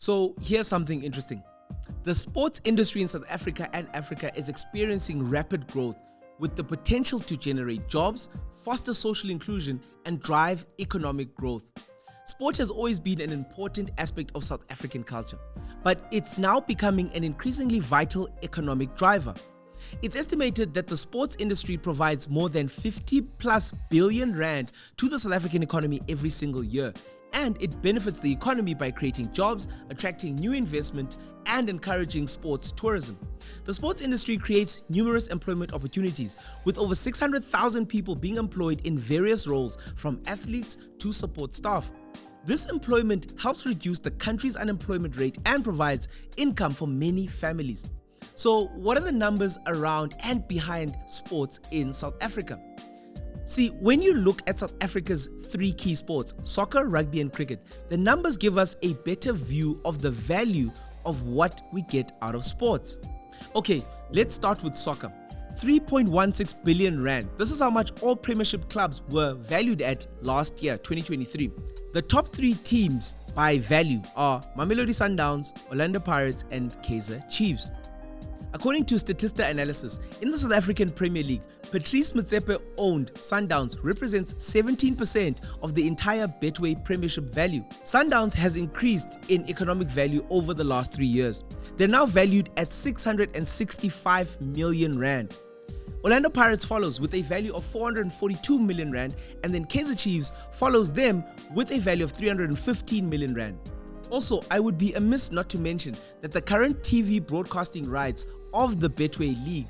So here's something interesting. The sports industry in South Africa and Africa is experiencing rapid growth with the potential to generate jobs, foster social inclusion, and drive economic growth. Sport has always been an important aspect of South African culture, but it's now becoming an increasingly vital economic driver. It's estimated that the sports industry provides more than 50 plus billion rand to the South African economy every single year, and it benefits the economy by creating jobs, attracting new investment, and encouraging sports tourism. The sports industry creates numerous employment opportunities, with over 600,000 people being employed in various roles, from athletes to support staff. This employment helps reduce the country's unemployment rate and provides income for many families. So, what are the numbers around and behind sports in South Africa? See, when you look at South Africa's three key sports, soccer, rugby, and cricket, the numbers give us a better view of the value of what we get out of sports. Okay, let's start with soccer. 3.16 billion rand. This is how much all Premiership clubs were valued at last year, 2023. The top three teams by value are Mamelodi Sundowns, Orlando Pirates, and Kaizer Chiefs. According to Statista analysis, in the South African Premier League, Patrice Motsepe-owned Sundowns represents 17% of the entire Betway Premiership value. Sundowns has increased in economic value over the last 3 years. They're now valued at 665 million rand. Orlando Pirates follows with a value of 442 million rand, and then Kaizer Chiefs follows them with a value of 315 million rand. Also, I would be amiss not to mention that the current TV broadcasting rights of the Betway League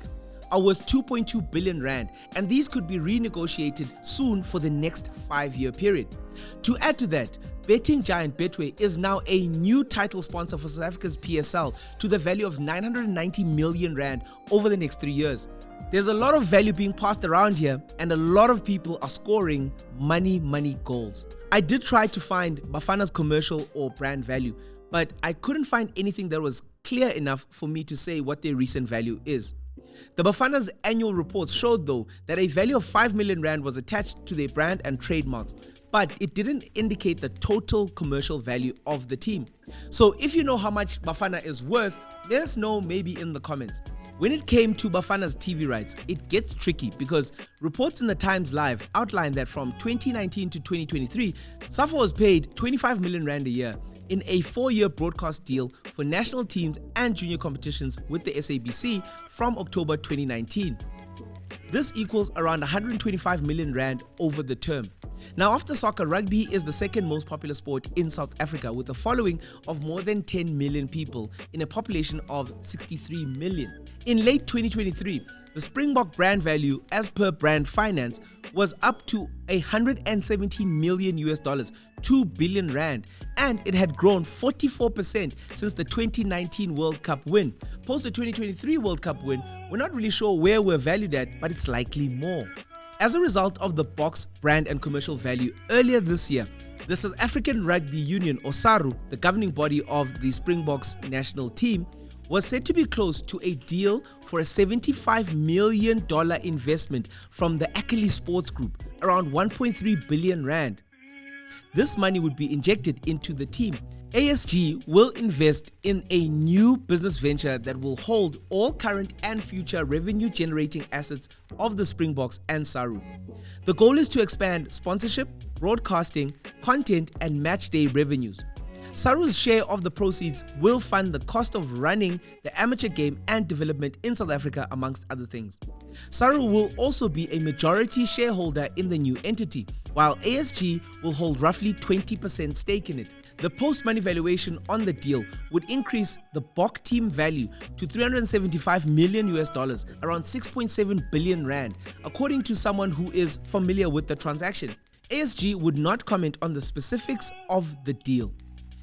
are worth 2.2 billion rand, and these could be renegotiated soon for the next 5-year period. To add to that, betting giant Betway is now a new title sponsor for South Africa's PSL to the value of 990 million rand over the next 3 years. There's a lot of value being passed around here, and a lot of people are scoring money goals. I did try to find Bafana's commercial or brand value, but I couldn't find anything that was clear enough for me to say what their recent value is. The Bafana's annual reports showed, though, that a value of 5 million rand was attached to their brand and trademarks, but it didn't indicate the total commercial value of the team. So if you know how much Bafana is worth, let us know maybe in the comments. When it came to Bafana's TV rights, it gets tricky because reports in the Times Live outline that from 2019 to 2023, Safa was paid 25 million rand a year in a 4-year broadcast deal for national teams and junior competitions with the SABC from October 2019. This equals around 125 million rand over the term. Now, after soccer, rugby is the second most popular sport in South Africa, with a following of more than 10 million people in a population of 63 million. In late 2023, the Springbok brand value, as per Brand Finance, was up to $117 million, 2 billion rand, and it had grown 44% since the 2019 World Cup win. Post the 2023 World Cup win, we're not really sure where we're valued at, but it's likely more. As a result of the Boks brand and commercial value, earlier this year, the South African Rugby Union, or SARU, the governing body of the Springboks national team, was said to be close to a deal for a $75 million investment from the Achilles Sports Group, around 1.3 billion rand. This money would be injected into the team. ASG will invest in a new business venture that will hold all current and future revenue-generating assets of the Springboks and SARU. The goal is to expand sponsorship, broadcasting, content, and match day revenues. SARU's share of the proceeds will fund the cost of running the amateur game and development in South Africa, amongst other things. SARU will also be a majority shareholder in the new entity, while ASG will hold roughly 20% stake in it. The post-money valuation on the deal would increase the BOK team value to $375 million, around 6.7 billion rand, according to someone who is familiar with the transaction. ASG would not comment on the specifics of the deal.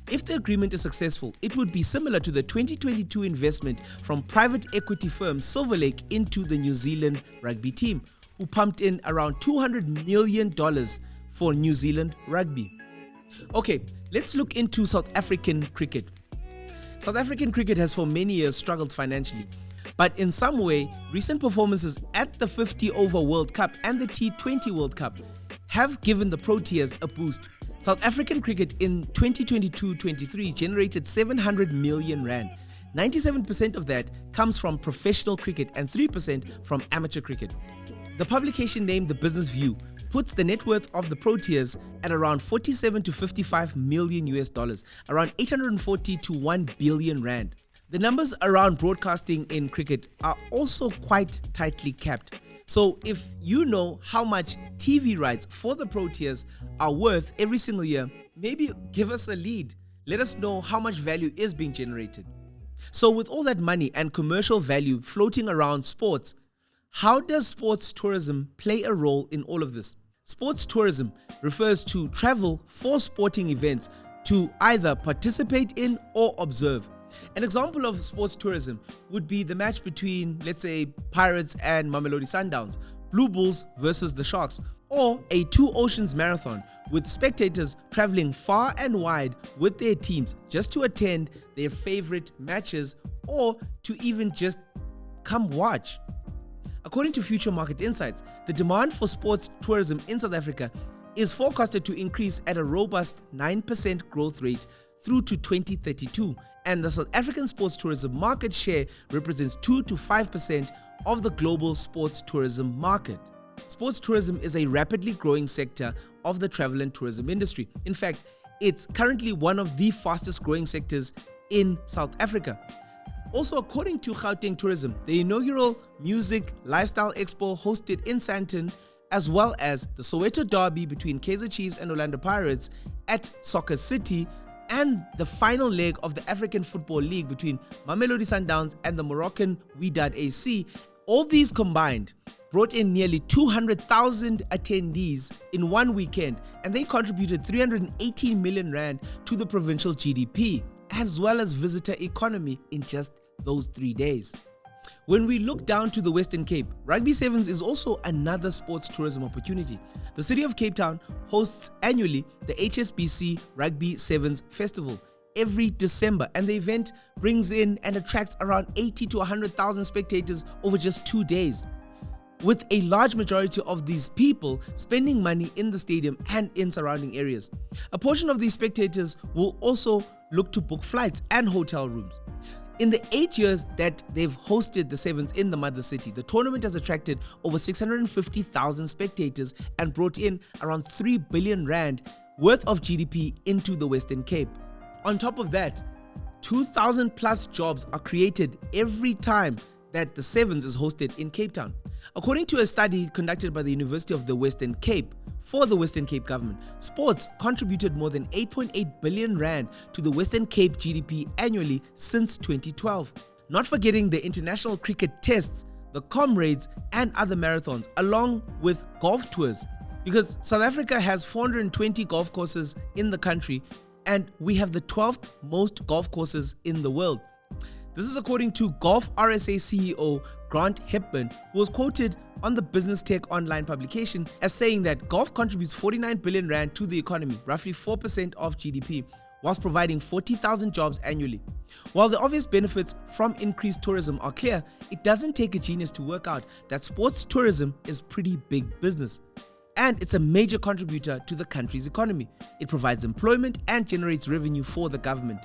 If the agreement is successful, it would be similar to the 2022 investment from private equity firm Silver Lake into the New Zealand rugby team, who pumped in around $200 million for New Zealand rugby. Okay, let's look into South African cricket. South African cricket has for many years struggled financially, but in some way, recent performances at the 50-over World Cup and the T20 World Cup have given the Proteas a boost. South African cricket in 2022-23 generated 700 million rand. 97% of that comes from professional cricket and 3% from amateur cricket. The publication named The Business View puts the net worth of the Proteas at around 47 to 55 million US dollars, around 840 to 1 billion rand. The numbers around broadcasting in cricket are also quite tightly capped. So if you know how much TV rights for the Proteas are worth every single year, maybe give us a lead. Let us know how much value is being generated. So with all that money and commercial value floating around sports, how does sports tourism play a role in all of this? Sports tourism refers to travel for sporting events to either participate in or observe. An example of sports tourism would be the match between, let's say, Pirates and Mamelodi Sundowns, Blue Bulls versus the Sharks, or a Two Oceans marathon with spectators traveling far and wide with their teams just to attend their favorite matches or to even just come watch. According to Future Market Insights, the demand for sports tourism in South Africa is forecasted to increase at a robust 9% growth rate through to 2032, and the South African sports tourism market share represents 2 to 5% of the global sports tourism market. Sports tourism is a rapidly growing sector of the travel and tourism industry. In fact, it's currently one of the fastest growing sectors in South Africa. Also, according to Gauteng Tourism, the inaugural Music Lifestyle Expo hosted in Sandton, as well as the Soweto Derby between Kaizer Chiefs and Orlando Pirates at Soccer City, and the final leg of the African Football League between Mamelodi Sundowns and the Moroccan Wydad AC, all these combined brought in nearly 200,000 attendees in one weekend, and they contributed 318 million rand to the provincial GDP, as well as visitor economy in just those 3 days. When we look down to the Western Cape, Rugby Sevens is also another sports tourism opportunity. The city of Cape Town hosts annually the HSBC Rugby Sevens Festival every December, and the event brings in and attracts around 80 to 100,000 spectators over just 2 days, with a large majority of these people spending money in the stadium and in surrounding areas. A portion of these spectators will also look to book flights and hotel rooms. In the 8 years that they've hosted the Sevens in the mother city, the tournament has attracted over 650,000 spectators and brought in around 3 billion rand worth of GDP into the Western Cape. On top of that, 2,000 plus jobs are created every time that the Sevens is hosted in Cape Town. According to a study conducted by the University of the Western Cape for the Western Cape government, sports contributed more than 8.8 billion rand to the Western Cape GDP annually since 2012. Not forgetting the international cricket tests, the Comrades and other marathons, along with golf tours, because South Africa has 420 golf courses in the country and we have the 12th most golf courses in the world. This is according to Golf RSA CEO Grant Hepburn, who was quoted on the Business Tech online publication as saying that golf contributes 49 billion rand to the economy, roughly 4% of GDP, whilst providing 40,000 jobs annually. While the obvious benefits from increased tourism are clear, it doesn't take a genius to work out that sports tourism is pretty big business. And it's a major contributor to the country's economy. It provides employment and generates revenue for the government.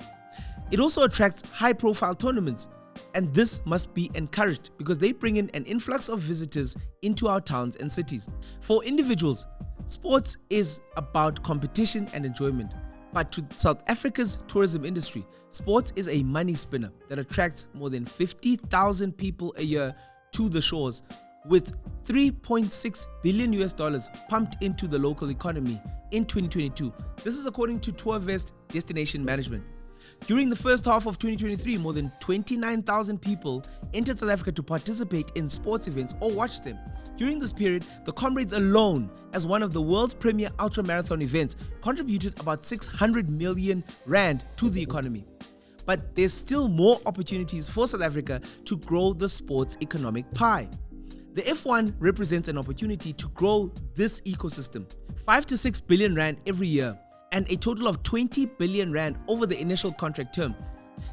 It also attracts high-profile tournaments, and this must be encouraged because they bring in an influx of visitors into our towns and cities. For individuals, sports is about competition and enjoyment, but to South Africa's tourism industry, sports is a money spinner that attracts more than 50,000 people a year to the shores, with 3.6 billion US dollars pumped into the local economy in 2022. This is according to TourVest Destination Management. During the first half of 2023, more than 29,000 people entered South Africa to participate in sports events or watch them. During this period, the Comrades alone, as one of the world's premier ultra-marathon events, contributed about 600 million rand to the economy. But there's still more opportunities for South Africa to grow the sports economic pie. The F1 represents an opportunity to grow this ecosystem, 5 to 6 billion rand every year, and a total of 20 billion rand over the initial contract term.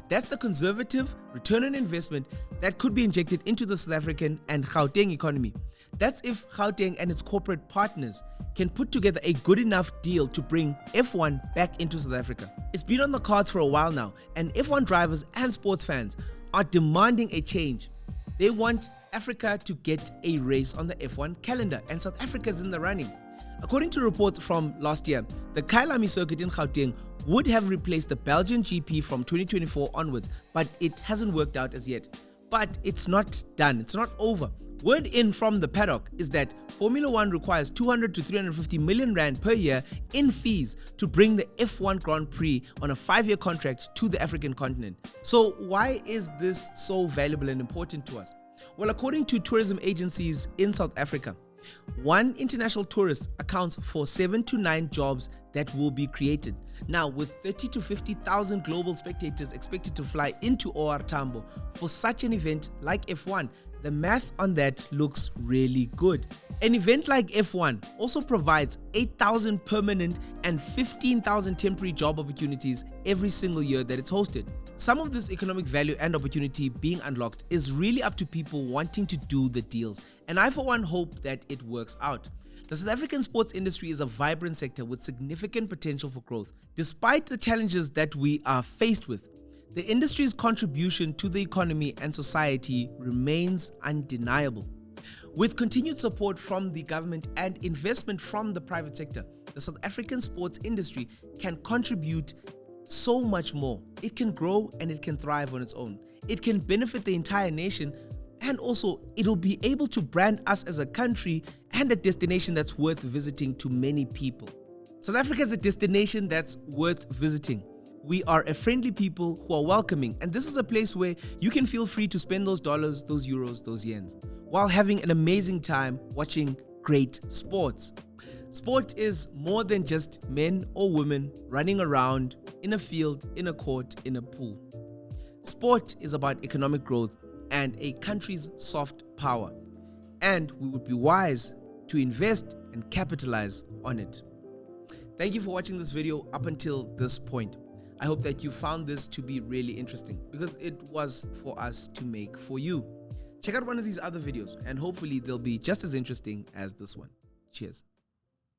That's the conservative return on investment that could be injected into the South African and Gauteng economy. That's if Gauteng and its corporate partners can put together a good enough deal to bring F1 back into South Africa. It's been on the cards for a while now, and F1 drivers and sports fans are demanding a change. They want Africa to get a race on the F1 calendar, and South Africa is in the running. According to reports from last year, the Kyalami circuit in Gauteng would have replaced the Belgian GP from 2024 onwards, but it hasn't worked out as yet. But it's not done, it's not over. Word in from the paddock is that Formula 1 requires 200 to 350 million rand per year in fees to bring the F1 Grand Prix on a 5-year contract to the African continent. So why is this so valuable and important to us? Well, according to tourism agencies in South Africa, one international tourist accounts for 7 to 9 jobs that will be created. Now, with 30 to 50,000 global spectators expected to fly into OR Tambo for such an event like F1, the math on that looks really good. An event like F1 also provides 8,000 permanent and 15,000 temporary job opportunities every single year that it's hosted. Some of this economic value and opportunity being unlocked is really up to people wanting to do the deals, and I for one hope that it works out. The South African sports industry is a vibrant sector with significant potential for growth. Despite the challenges that we are faced with, the industry's contribution to the economy and society remains undeniable. With continued support from the government and investment from the private sector, the South African sports industry can contribute so much more. It can grow and it can thrive on its own. It can benefit the entire nation, and also it'll be able to brand us as a country and a destination that's worth visiting to many people. South Africa is a destination that's worth visiting. We are a friendly people who are welcoming, and this is a place where you can feel free to spend those dollars, those euros, those yens, while having an amazing time watching great sports. Sport is more than just men or women running around in a field, in a court, in a pool. Sport is about economic growth and a country's soft power, and we would be wise to invest and capitalize on it. Thank you for watching this video up until this point. I hope that you found this to be really interesting, because it was for us to make for you. Check out one of these other videos and hopefully they'll be just as interesting as this one. Cheers.